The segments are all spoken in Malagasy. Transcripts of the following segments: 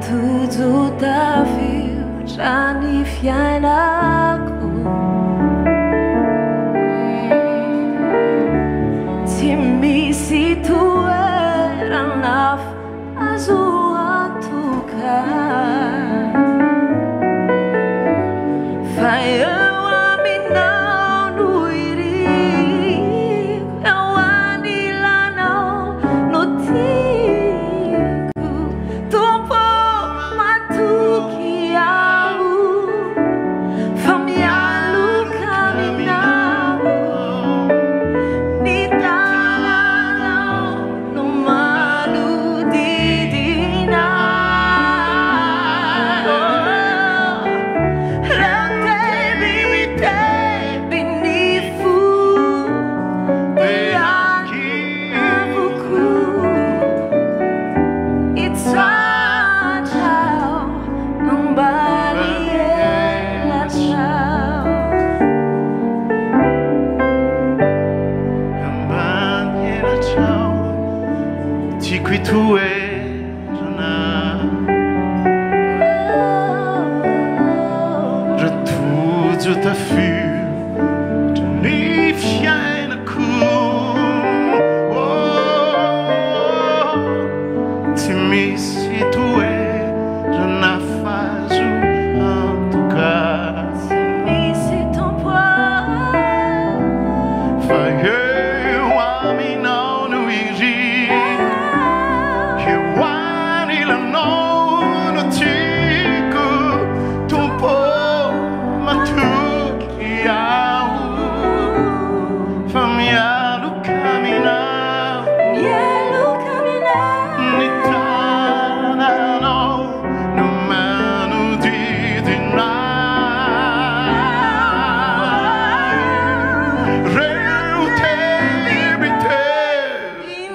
tudo da vida já me fiainaku. Timi si tu era na azua tuka. Fai qui tu es, je tout ta fut, tu n'y viens le coup. Tu m'y si tu es, je n'ai pas eu en tout cas. Tu m'y si ton poids.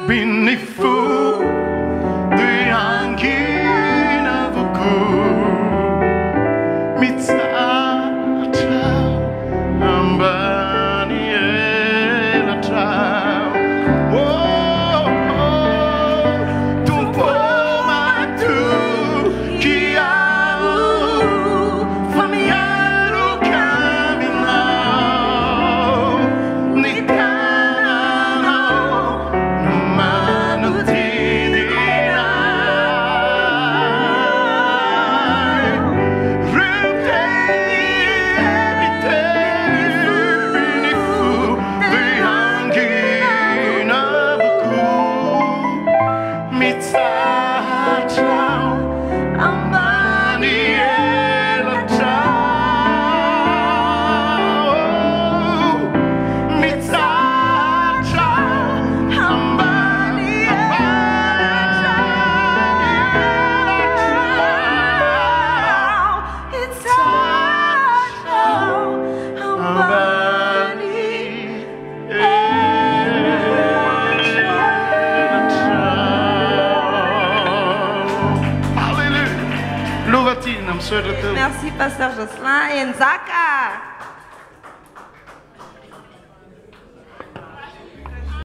Binifu de angina vuku Mitsacha Ambany Elatrao. Oh, tu poma tu que au familiar caminhar Ambany Elatrao. Ambany Lovatiana, Merci Pasteur Jocelyn et Nzaka.